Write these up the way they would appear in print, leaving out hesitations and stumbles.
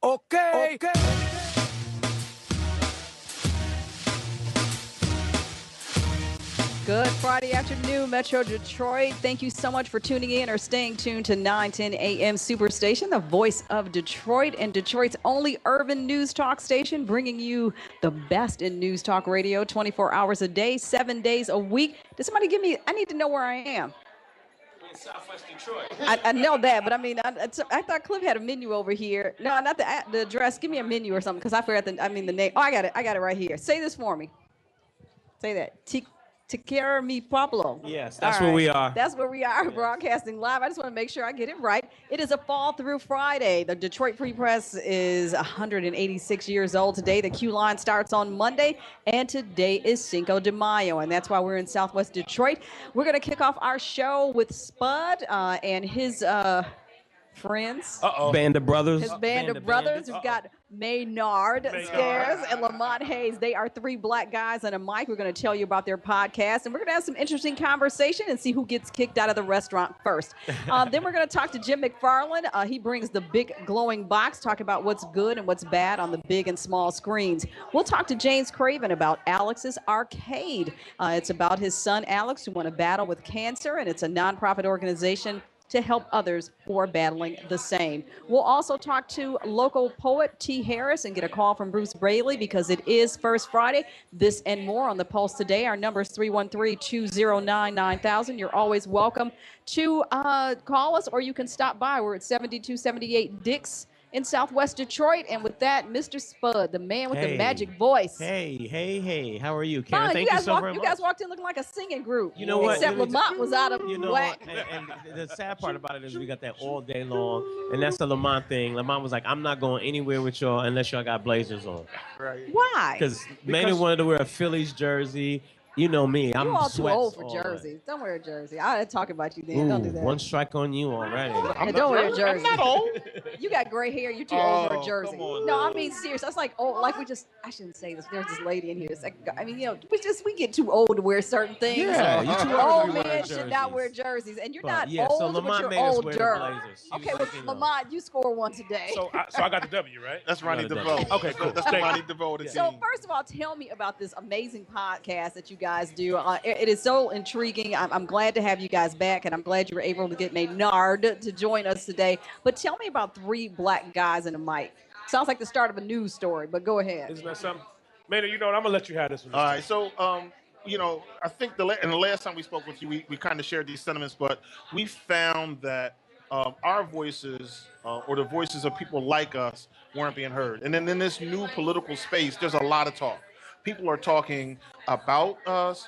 Okay. Good Friday afternoon, Metro Detroit. Thank you so much for tuning in or staying tuned to 910 AM Superstation, the voice of Detroit and Detroit's only urban news talk station, bringing you the best in news talk radio 24 hours a day, 7 days a week. Did somebody give me, I need to know where I am. In Southwest Detroit. I know that, but I mean, I thought Cliff had a menu over here. No, not the address. Give me a menu or something, because I forgot the name. Oh, I got it right here. Say this for me. Say that. Te mi Pablo. Yes, that's where we are. That's where we are, broadcasting live. I just want to make sure I get it right. It is a fall through Friday. The Detroit Free Press is 186 years old today. The Q line starts on Monday, and today is Cinco de Mayo, and that's why we're in Southwest Detroit. We're going to kick off our show with Spudd and his friends. Band of brothers. His band of brothers. We've got Maynard Scales and Lamonte Hayes. They are three black guys on a mic. We're going to tell you about their podcast, and we're going to have some interesting conversation and see who gets kicked out of the restaurant first. Then we're going to talk to Jim McFarland. He brings the big glowing box, talk about what's good and what's bad on the big and small screens. We'll talk to James Craven about Alex's Arcade. It's about his son, Alex, who won a battle with cancer, and it's a nonprofit organization to help others who are battling the same. We'll also talk to local poet T. Harris and get a call from Bruce Braley because it is First Friday. This and more on the Pulse today. Our number is 313-209-9000. You're always welcome to call us, or you can stop by. We're at 7278 Dix in Southwest Detroit. And with that, Mr. Spudd, the man with the magic voice. Hey. How are you, Karen? Fine. Thank you so very much. You guys walked in looking like a singing group. You know what? Except Lamont was out of whack. And the sad part about it is we got that all day long, and that's the Lamont thing. Lamont was like, I'm not going anywhere with y'all unless y'all got blazers on. Right. Why? Because Maynard wanted to wear a Phillies jersey. You know me. I'm you all too old for all jerseys. Don't wear a jersey. I talk about you then. Don't do that. One strike on you already. Don't wear a jersey. I'm not old. You got gray hair. You're too old for a jersey. On, no, I mean serious. That's like like I shouldn't say this. There's this lady in here. It's like, I mean, we get too old to wear certain things. Yeah, you too old men should not wear jerseys, and you're not old, but you're older. Okay, well, Lamont, you score one today. So I got the W, right? That's Ronnie DeVoe. Okay, cool. That's Ronnie DeVoe. So first of all, tell me about this amazing podcast that you guys do. It is so intriguing. I'm glad to have you guys back, and I'm glad you were able to get Maynard to join us today. But tell me about three black guys in a mic. Sounds like the start of a news story, but go ahead. Isn't that something? Maynard, you know what? I'm going to let you have this one. All right, so, I think the last time we spoke with you, we kind of shared these sentiments, but we found that our voices or the voices of people like us weren't being heard. And then in this new political space, there's a lot of talk. People are talking about us,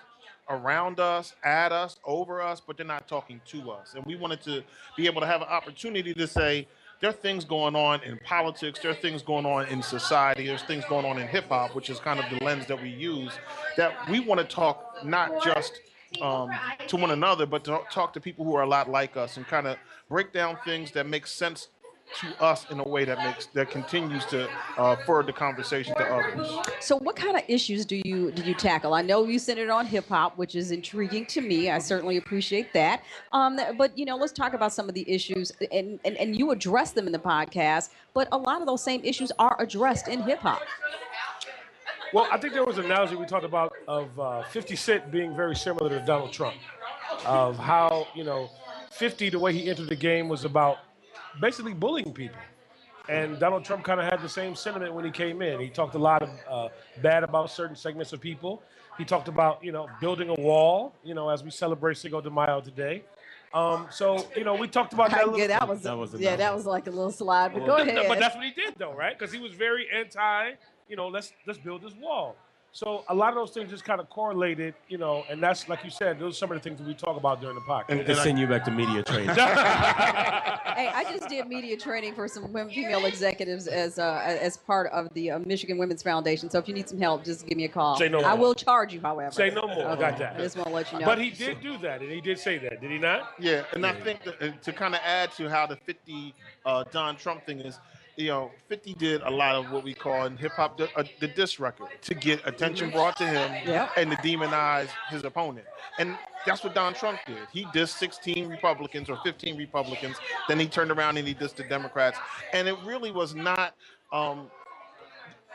around us, at us, over us, but they're not talking to us. And we wanted to be able to have an opportunity to say, there are things going on in politics, there are things going on in society, there's things going on in hip hop, which is kind of the lens that we use, that we want to talk not just to one another, but to talk to people who are a lot like us and kind of break down things that make sense to us in a way that continues to further the conversation to others. So what kind of issues do you tackle? I know you centered on hip hop, which is intriguing to me. I certainly appreciate that. But let's talk about some of the issues, and you address them in the podcast, but a lot of those same issues are addressed in hip hop. Well, I think there was an analogy we talked about of 50 Cent being very similar to Donald Trump, of how, 50, the way he entered the game was about basically bullying people. And Donald Trump kind of had the same sentiment when he came in. He talked a lot of bad about certain segments of people. He talked about, building a wall, as we celebrate Cinco de Mayo today. We talked about that a little. Yeah, that was like a little slide, but go ahead. But that's what he did, though, right? Because he was very anti, let's build this wall. So a lot of those things just kind of correlated, and that's, like you said, those are some of the things that we talk about during the podcast. And send you back to media training. Hey, I just did media training for some female executives as part of the Michigan Women's Foundation. So if you need some help, just give me a call. Say no more. I will charge you, however. Say no more. Okay. Got that. I just want to let you know. But he did do that, and he did say that. Did he not? Yeah, and I think that, to kind of add to how the 50 Don Trump thing is, you know, 50 did a lot of what we call in hip hop the diss record to get attention brought to him and to demonize his opponent. And that's what Don Trump did. He dissed 16 Republicans or 15 Republicans. Then he turned around and he dissed the Democrats. And it really was not.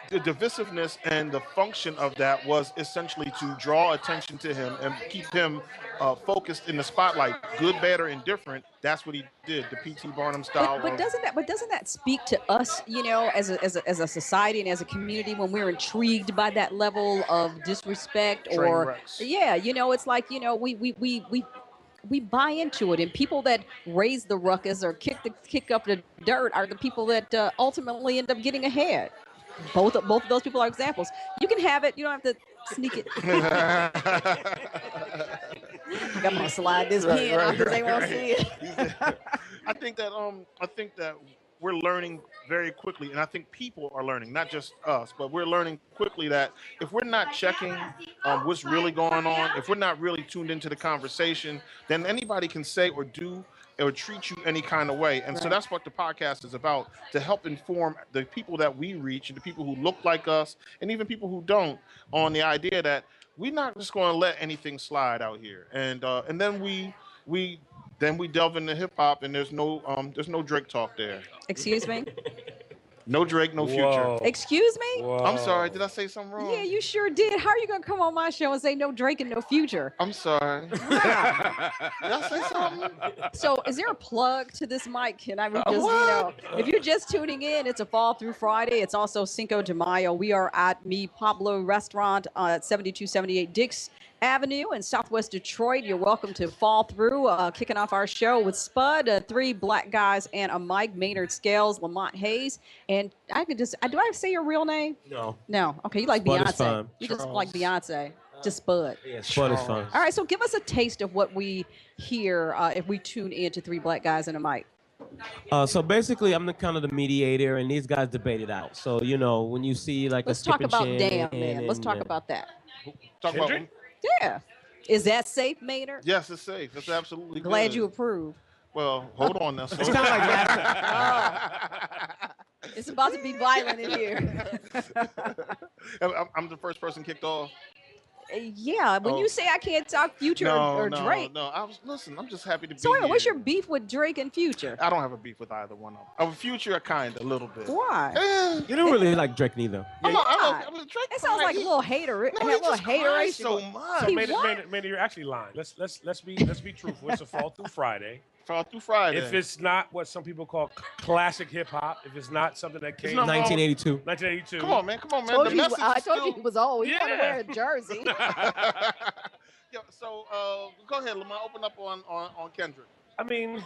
The divisiveness and the function of that was essentially to draw attention to him and keep him focused in the spotlight, good, bad, or indifferent. That's what he did, the P.T. Barnum style. But doesn't that speak to us, you know, as a society and as a community when we're intrigued by that level of disrespect or you know, it's like, you know, we buy into it, and people that raise the ruckus or kick up the dirt are the people that ultimately end up getting ahead. Both of those people are examples. You can have it. You don't have to sneak it. I'm gonna slide this pen out because they won't see it. I think that we're learning very quickly, and I think people are learning, not just us, but we're learning quickly that if we're not checking what's really going on, if we're not really tuned into the conversation, then anybody can say or do or treat you any kind of way. And so that's what the podcast is about, to help inform the people that we reach and the people who look like us and even people who don't, on the idea that we're not just going to let anything slide out here. And then we delve into hip hop, and there's no Drake talk there. Excuse me? No Drake, no Future. Excuse me? Whoa. I'm sorry. Did I say something wrong? Yeah, you sure did. How are you going to come on my show and say no Drake and no Future? I'm sorry. Did I say something? So is there a plug to this mic? Can I just, you know, if you're just tuning in, it's a Fall Through Friday. It's also Cinco de Mayo. We are at Mi Pablo Restaurant at 7278 Dix Avenue in Southwest Detroit. You're welcome to fall through, kicking off our show with Spudd, 3 black guys and a mic, Maynard Scales, Lamonte Hayes. And I could just, do I say your real name? No. Okay, you like Spudd is Beyonce. fine. You just like Beyonce. Just Spudd. Yeah, Spudd is fine. All right, so give us a taste of what we hear if we tune in to 3 black guys and a mic. So basically, I'm the kind of the mediator, and these guys debate it out. So, you know, when you see like Let's a talk about Damn, man. Let's talk about that. Talk about Yeah. Is that safe, Maynard? Yes, it's safe. It's absolutely Glad good. you approve. Well, hold on now. It's kind of like laughing. It's about to be violent in here. I'm the first person kicked off. Yeah, when you say I can't talk Future or Drake. No, I'm just happy to be So wait a minute, here. what's your beef with Drake and Future? I don't have a beef with either one of them. Of Future, a little bit. Why? You don't really like Drake neither. I'm Why? a Drake. It sounds like a little hater. No, a little hateration. so much. He Maynard, you're actually lying. Let's be truthful. It's a Fall Through Friday. Fall Through Friday. If it's not what some people call classic hip hop, if it's not something that came not 1982. 1982. Come on, man. I told you he was old. He wanted to wear a jersey. Yeah, so go ahead, Lamont. Open up on Kendrick. I mean,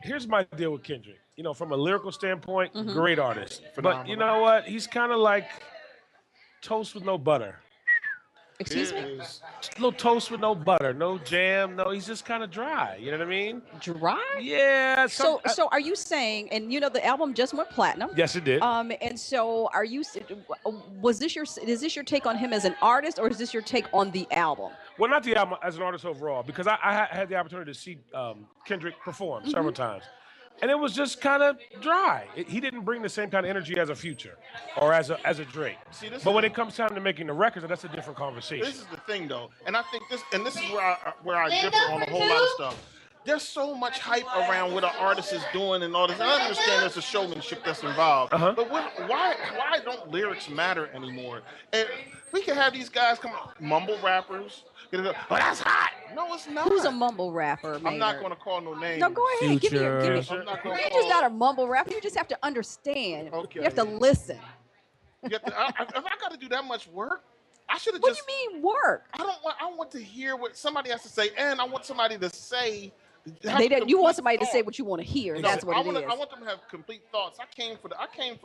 here's my deal with Kendrick. You know, from a lyrical standpoint, great artist. Phenomenal. But you know what? He's kind of like toast with no butter. Excuse me? Just a little toast with no butter, no jam, no. He's just kind of dry. You know what I mean? Dry? Yeah. So are you saying? And you know, the album just went platinum. Yes, it did. And so are you? Is this your take on him as an artist, or is this your take on the album? Well, not the album as an artist overall, because I had the opportunity to see Kendrick perform several times. And it was just kind of dry. He didn't bring the same kind of energy as a Future or as a Drake. But when it comes time to making the records, that's a different conversation. This is the thing, though, and I think this is where I differ on a whole lot of stuff. There's so much hype around what an artist is doing and all this. I understand there's a showmanship that's involved, but why don't lyrics matter anymore? And we can have these guys come mumble rappers. Oh, that's hot. No, it's not. Who's a mumble rapper, Maynard? I'm not going to call no names. No, go ahead. Give me. I'm not You're gonna just call. not a mumble rapper. You just have to understand. Okay. You have to listen. If I got to do that much work, I should have What just. do you mean work? I want to hear what somebody has to say, and I want somebody to say. You want somebody to say what you want to hear. No, That's what it is. I want them to have complete thoughts. I came for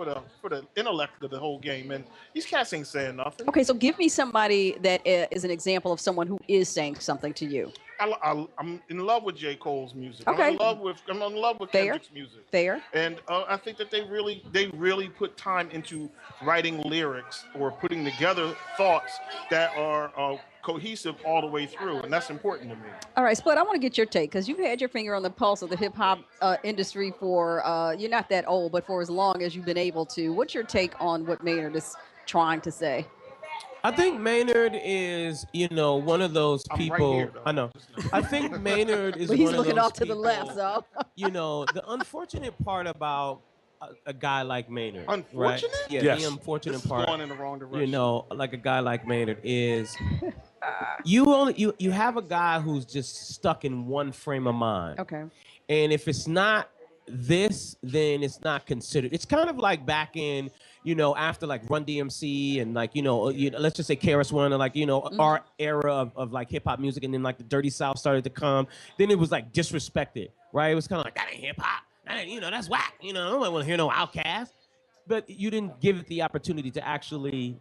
the intellect of the whole game, and these cats ain't saying nothing. Okay, so give me somebody that is an example of someone who is saying something to you. I'm in love with J. Cole's music. Okay. I'm in love with Kendrick's music. Fair. And I think that they really put time into writing lyrics or putting together thoughts that are cohesive all the way through, and that's important to me. All right, Spudd, I want to get your take because you've had your finger on the pulse of the hip hop industry for, you're not that old, but for as long as you've been able to. What's your take on what Maynard is trying to say? I think Maynard is, one of those people. Right here, I know. I think Maynard is But he's one of looking those off to the people, left, so. The unfortunate part about a guy like Maynard. Right? Unfortunate? Yeah, Yes. the unfortunate This is part. going in the wrong direction. Like a guy like Maynard is you have a guy who's just stuck in one frame of mind. Okay. And if it's not this, then it's not considered. It's kind of like back in, after like Run DMC and like, let's just say KRS-One and like, our era of like hip hop music, and then like the Dirty South started to come. Then it was like disrespected, right? It was kind of like, that ain't hip hop. That ain't, that's whack. Nobody want to hear no Outkast. But you didn't give it the opportunity to actually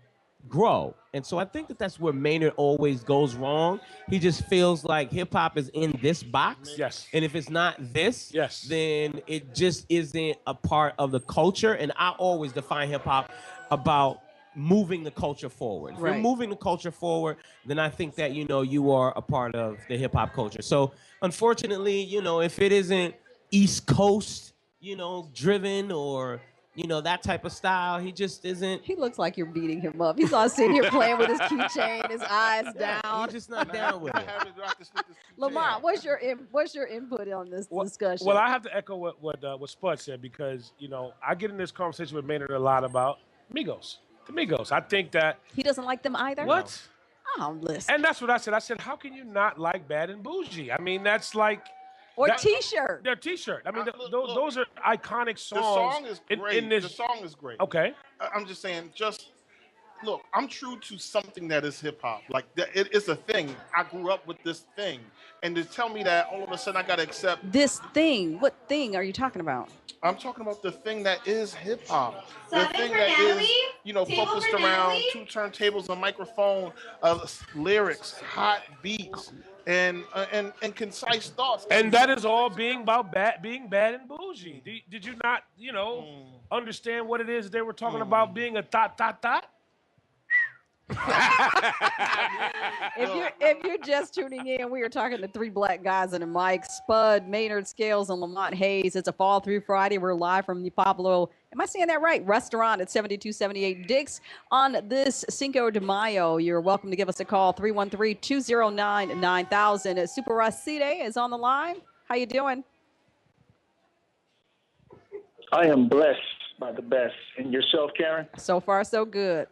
grow. And so I think that's where Maynard always goes wrong. He just feels like hip hop is in this box. Yes. And if it's not this, yes, then it just isn't a part of the culture. And I always define hip hop about moving the culture forward. If you're moving the culture forward, then I think that, you are a part of the hip hop culture. So unfortunately, if it isn't East Coast, driven or that type of style, he just isn't. He looks like you're beating him up. He's all sitting here playing with his keychain, his eyes down. He's just not down with it. Lamont, what's your input on this discussion? Well, I have to echo what Spudd said, because I get in this conversation with Maynard a lot about Migos. The Migos. I think that he doesn't like them either. What? Oh, listen. And that's what I said. I said, how can you not like Bad and Bougie? I mean, that's like. Or T-shirt. Their T-shirt. I mean, those are iconic songs. The song is great. The song is great. Okay. I'm just saying, look, I'm true to something that is hip hop. Like, it's a thing. I grew up with this thing. And to tell me that all of a sudden I got to accept. This thing? What thing are you talking about? I'm talking about the thing that is hip hop. The thing that is, focused around 2 turntables, a microphone, lyrics, hot beats. And concise thoughts. And that is all being being bad and bougie. Did you not, understand what it is they were talking about being a thot? If you're just tuning in, we are talking to 3 black guys and a mic, Spudd, Maynard Scales, and Lamonte Hayes. It's a fall through Friday. We're live from the Pablo, am I saying that right? Restaurant at 7278 Dix on this Cinco de Mayo. You're welcome to give us a call, 313-209-9000. Super Racide is on the line. How you doing? I am blessed by the best. And yourself, Karen? So far, so good.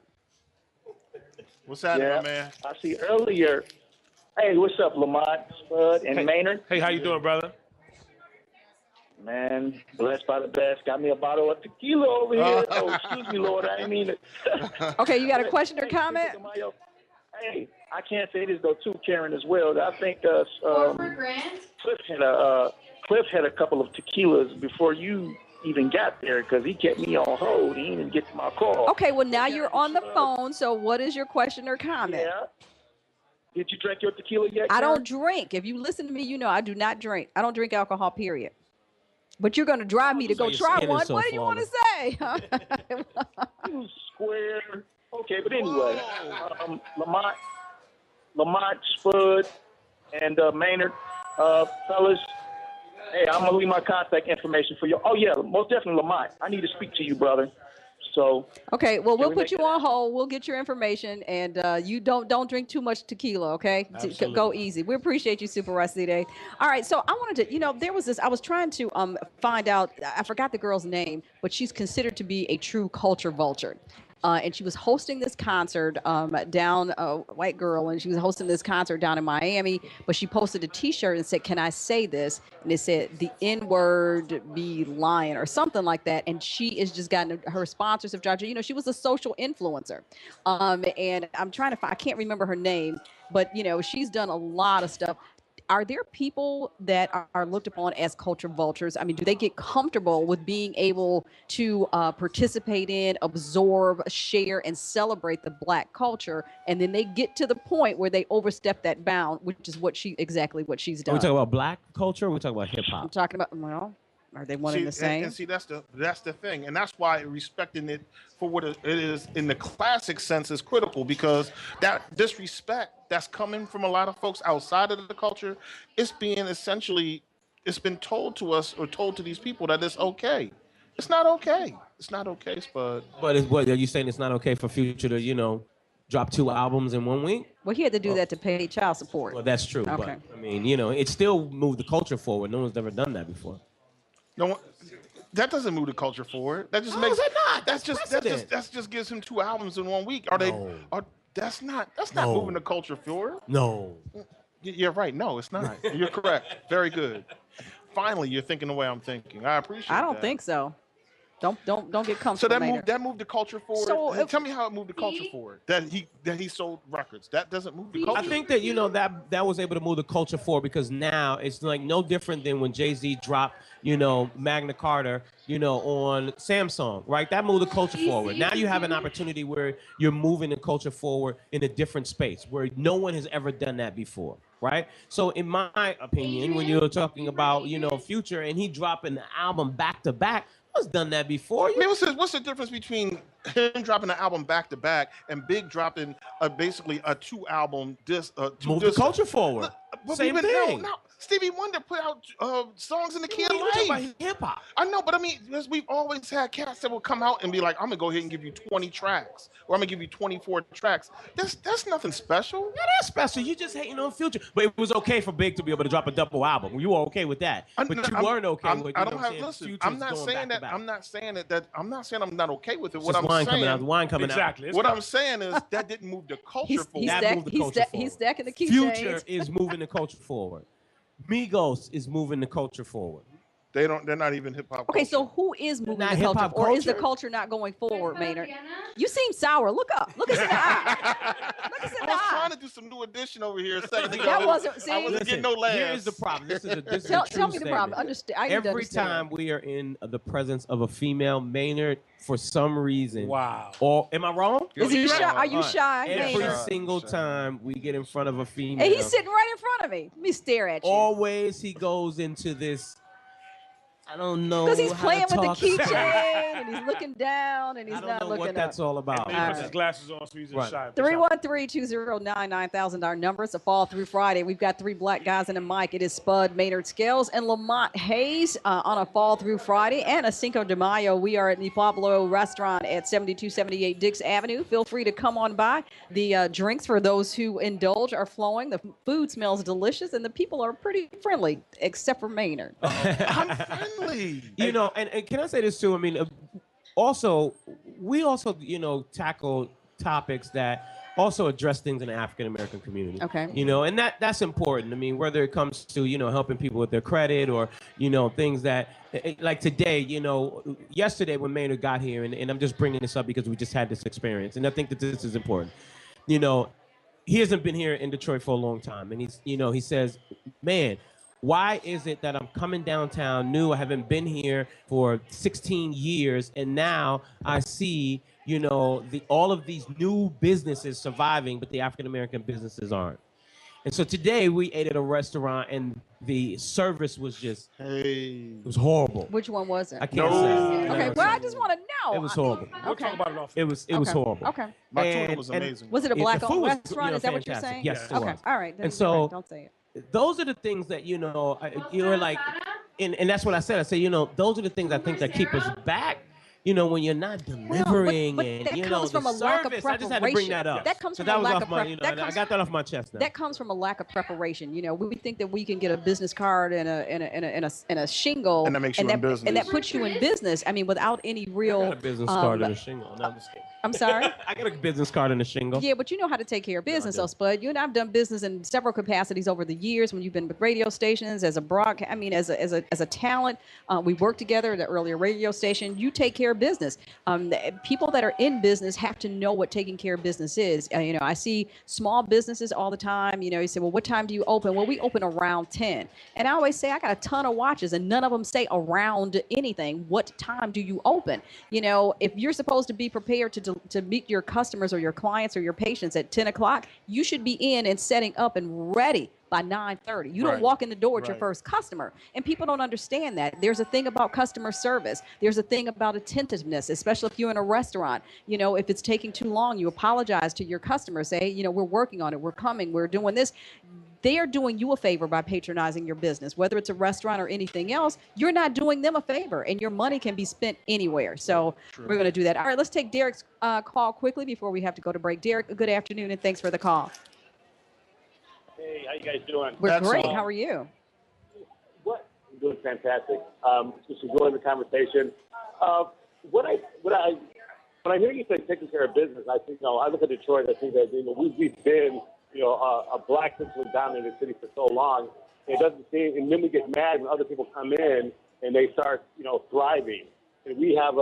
What's happening, my man? I see earlier. Hey, what's up, Lamont, Spudd, and Maynard? Hey, how you doing, brother? Man, blessed by the best. Got me a bottle of tequila over here. Oh, excuse me, Lord. I didn't mean it. Okay, you got a question or comment? Hey, I can't say this, though, too, Karen, as well. I think Cliff had a couple of tequilas before you even got there, because he kept me on hold. He didn't even get to my call. Okay, well, now you're on the phone, so what is your question or comment? Yeah. Did you drink your tequila yet, I Karen? don't drink. If you listen to me, you know I do not drink. I don't drink alcohol, period. But you're going to drive me to go try one. What do you want to say? You square. Okay, but anyway, Lamont, Spudd, and Maynard, fellas, hey, I'm going to leave my contact information for you. Oh, yeah, most definitely, Lamont. I need to speak to you, brother. So. Okay, well, we'll put you on hold. We'll get your information, and you don't drink too much tequila, okay? Go easy. We appreciate you, Super Racide. All right, so I wanted to, there was this, I was trying to find out, I forgot the girl's name, but she's considered to be a true culture vulture. And she was hosting this concert down, a white girl, and she was hosting this concert down in Miami, but she posted a T-shirt and said, "Can I say this?" And it said, "The N-word be lying," or something like that. And she has just gotten, her sponsors have dropped her. She was a social influencer. And I'm trying to find, I can't remember her name, but, she's done a lot of stuff. Are there people that are looked upon as culture vultures? I mean, do they get comfortable with being able to participate in, absorb, share, and celebrate the black culture, and then they get to the point where they overstep that bound, which is exactly what she's done? Are we talking about black culture, or are we talking about hip hop? I'm talking about, well, Are they one and the same? And see, that's the thing, and that's why respecting it for what it is in the classic sense is critical, because that disrespect that's coming from a lot of folks outside of the culture, it's been told to us or told to these people that it's okay. It's not okay. It's not okay, Spud. But what are you saying? It's not okay for Future to drop 2 albums in 1 week? Well, he had to do that to pay child support. Well, that's true. Okay. But I mean, it still moved the culture forward. No one's ever done that before. No, that doesn't move the culture forward. That just How makes is it not? that just gives him 2 albums in 1 week. That's not No. moving the culture forward. No. You're right. No, it's not. You're correct. Very good. Finally, you're thinking the way I'm thinking. I appreciate. I don't that. think so. Don't get comfortable. So Maynard. that moved the culture forward. So Tell me how it moved the culture forward. That he sold records. That doesn't move the culture. I think that that was able to move the culture forward, because now it's like no different than when Jay-Z dropped Magna Carta on Samsung, right? That moved the culture forward. Now you have an opportunity where you're moving the culture forward in a different space where no one has ever done that before, right? So in my opinion, when you're talking about Future and he dropping the album back to back, has done that before. I mean, what's the difference between him dropping an album back to back and Big dropping basically a 2-album disc? Move the culture forward. Same thing. No, Stevie Wonder put out songs in the key of life. Hip hop. I know, but I mean, because we've always had cats that will come out and be like, "I'm gonna go ahead and give you 20 tracks, or I'm gonna give you 24 tracks." That's nothing special. Yeah, that's special. You just hating on Future, but it was okay for Big to be able to drop a double album. You were okay with that, but you weren't okay with. I don't have. Listen, I'm not saying that. I'm not saying that. I'm not saying I'm not okay with it. What I'm saying, wine coming out. Exactly. What I'm saying is that didn't move the culture forward. He's stacking the key Future chains. is moving the culture forward. Migos is moving the culture forward. They're not even hip hop. Okay, so who is moving the culture, or is the culture not going forward, Maynard? You seem sour. Look up. Look us in the eye. Look us in the I was eye. trying to do some new edition over here a second ago. That wasn't. See, I wasn't getting no laughs. Here's the problem. This is a tell true me the problem. statement. Every time we are in the presence of a female, Maynard, for some reason. Wow. Or am I wrong? Is he shy? Are you shy, Every Maynard? single time we get in front of a female. And he's sitting right in front of me. Let me stare at you. Always he goes into this. I don't know. Because he's how playing to with the talk keychain and he's looking down and he's I don't not know looking what up. that's all about. He puts his glasses on, so he's shy. 313-209-9000, our number. It's a fall through Friday. We've got 3 black guys in a mic. It is Spudd, Maynard Scales, and Lamonte Hayes on a fall through Friday. And a Cinco de Mayo. We are at the Pablo restaurant at 7278 Dix Avenue. Feel free to come on by. The drinks, for those who indulge, are flowing. The food smells delicious, and the people are pretty friendly, except for Maynard. I'm friendly. And can I say this too? I mean, we also tackle topics that also address things in the African American community. Okay. And that's important. I mean, whether it comes to helping people with their credit or things that like today, yesterday when Maynard got here, and I'm just bringing this up because we just had this experience, and I think that this is important. He hasn't been here in Detroit for a long time, and he says, man, why is it that I'm coming downtown new? I haven't been here for 16 years, and now I see, all of these new businesses surviving, but the African American businesses aren't. And so today we ate at a restaurant, and the service was just, it was horrible. Which one was it? I can't say. Okay, well, I just want to know. It was horrible. We'll talk about it off. It was horrible. Okay. My tuna was amazing. Was it a the black-owned food was, restaurant? Is that what you're fantastic. saying? Yes, it Okay. was. All right. And so don't say it. those are the things that you're like, and that's what I said. I say, those are the things I think that keep us back. When you're not delivering, but and that the comes from a lack of service. I just had to bring that up. That comes from that a was lack off of my, preparation. I got that off my chest now. That comes from a lack of preparation. We think that we can get a business card and a shingle, And that makes you in business. and that puts you in business. I mean, without any real. I got a business card and a shingle. No, I'm just kidding. I'm sorry? I got a business card and a shingle. Yeah, but you know how to take care of business, so Spud. You and I've done business in several capacities over the years. When you've been with radio stations, as a broadcast, as a talent, we worked together at the earlier radio station. You take care of business. People that are in business have to know what taking care of business is. I see small businesses all the time. You say, well, what time do you open? Well, we open around 10. And I always say, I got a ton of watches, and none of them say around anything. What time do you open? If you're supposed to be prepared to to meet your customers or your clients or your patients at 10 o'clock, you should be in and setting up and ready by 9:30. You don't walk in the door with your first customer. And people don't understand that. There's a thing about customer service. There's a thing about attentiveness, especially if you're in a restaurant. You know, if it's taking too long, you apologize to your customer. Say, you know, we're working on it. We're coming. We're doing this. They are doing you a favor by patronizing your business. Whether it's a restaurant or anything else, you're not doing them a favor, and your money can be spent anywhere. So we're going to do that. All right, let's take Derek's call quickly before we have to go to break. Derek, good afternoon, and thanks for the call. Hey, how you guys doing? We're great. How are you? What? I'm doing fantastic. Just enjoying the conversation. When I hear you say taking care of business, I think, I look at Detroit. I think that we've been, a black centrally dominated city for so long. It doesn't seem, and then we get mad when other people come in and they start, thriving. And we have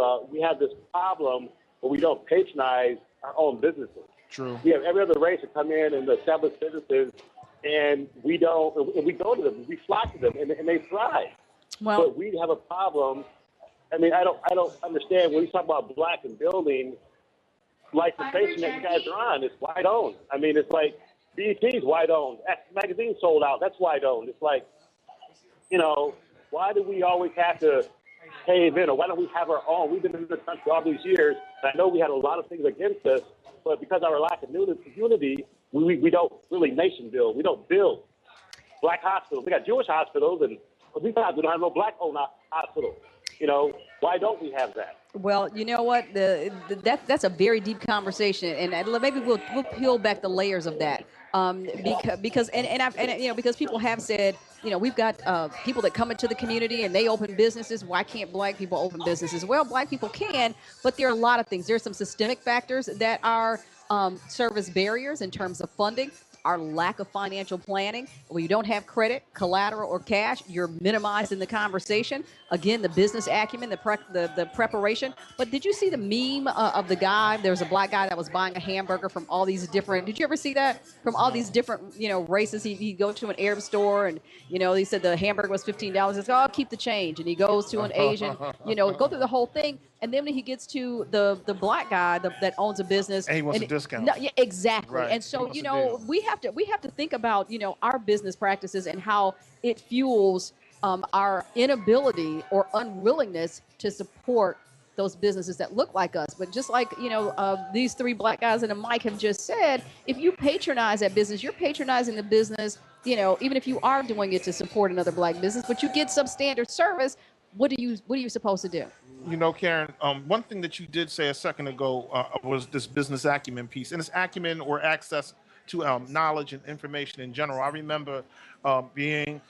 this problem where we don't patronize our own businesses. True. We have every other race to come in and establish businesses, and we go to them, we flock to them, and they thrive. Well, but we have a problem. I mean, I don't understand when you talk about black and building, like the station that you guys are on, it's white owned. I mean, it's like BET's white owned. X Magazine sold out. That's white owned. It's like, why do we always have to cave in, or why don't we have our own? We've been in this country all these years, and I know we had a lot of things against us, but because of our lack of unity, we don't really nation build. We don't build black hospitals. We got Jewish hospitals, and we don't have no black-owned hospitals. Why don't we have that? Well, you know what? That's a very deep conversation, and maybe we'll peel back the layers of that. Because people have said, we've got people that come into the community and they open businesses. Why can't black people open businesses? Well, black people can, but there are a lot of things. There's some systemic factors that are service barriers in terms of funding. Our lack of financial planning. When you don't have credit, collateral, or cash, you're minimized in the conversation. Again, the business acumen, the preparation. But did you see the meme of the guy? There was a black guy that was buying a hamburger from all these different. Did you ever see that? From all these different, races. He'd go to an Arab store and, he said the hamburger was $15. He said, I'll keep the change. And he goes to an Asian, go through the whole thing. And then when he gets to the black guy that owns a business, and he wants a discount. No, yeah, exactly. Right. And so we have to think about our business practices and how it fuels our inability or unwillingness to support those businesses that look like us. But just like these three black guys and a mic have just said, if you patronize that business, you're patronizing the business. Even if you are doing it to support another black business, but you get substandard service. What are you supposed to do? Karen, one thing that you did say a second ago was this business acumen piece, and it's acumen or access to knowledge and information in general. I remember being,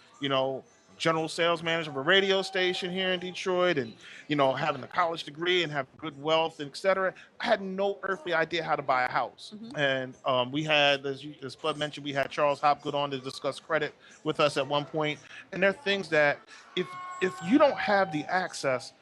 general sales manager of a radio station here in Detroit, and having a college degree and have good wealth, and et cetera. I had no earthly idea how to buy a house. And we had, as Spudd mentioned, we had Charles Hopgood on to discuss credit with us at one point. And there are things that if you don't have the access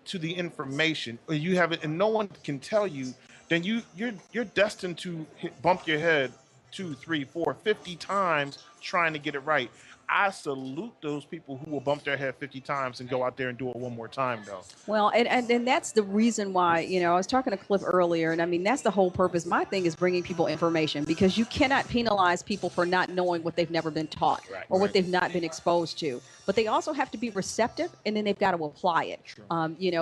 to the information, or you have it and no one can tell you, then you're destined to bump your head 2, 3, 4, 50 times trying to get it right. I salute those people who will bump their head 50 times and go out there and do it one more time, though. Well, and that's the reason why, I was talking to Cliff earlier, and I mean, that's the whole purpose. My thing is bringing people information, because you cannot penalize people for not knowing what they've never been taught or what they've not been exposed to. But they also have to be receptive, and then they've got to apply it. Sure.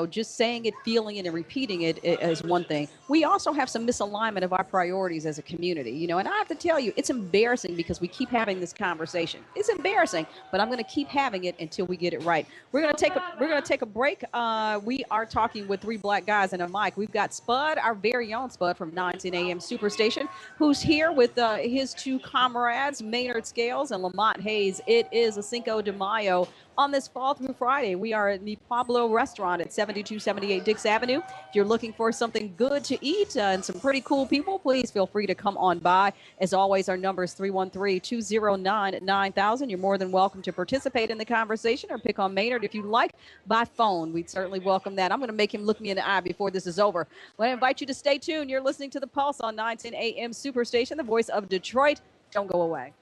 Just saying it, feeling it, and repeating it is one thing. We also have some misalignment of our priorities as a community, and I have to tell you, it's embarrassing because we keep having this conversation. It's embarrassing, but I'm going to keep having it until we get it right. We're going to take a break. We are talking with three black guys and a mic. We've got Spudd, our very own Spudd from 910 AM Superstation, who's here with his two comrades, Maynard Scales and Lamonte Hayes. It is a Cinco de Mayo on this Fall Through Friday. We are at the Pablo Restaurant at 7278 Dix Avenue. If you're looking for something good to eat and some pretty cool people, please feel free to come on by. As always, our number is 313-209-9000. You're more than welcome to participate in the conversation or pick on Maynard if you like by phone. We'd certainly welcome that. I'm going to make him look me in the eye before this is over. I want to invite you to stay tuned. You're listening to The Pulse on 910 AM Superstation, the voice of Detroit. Don't go away.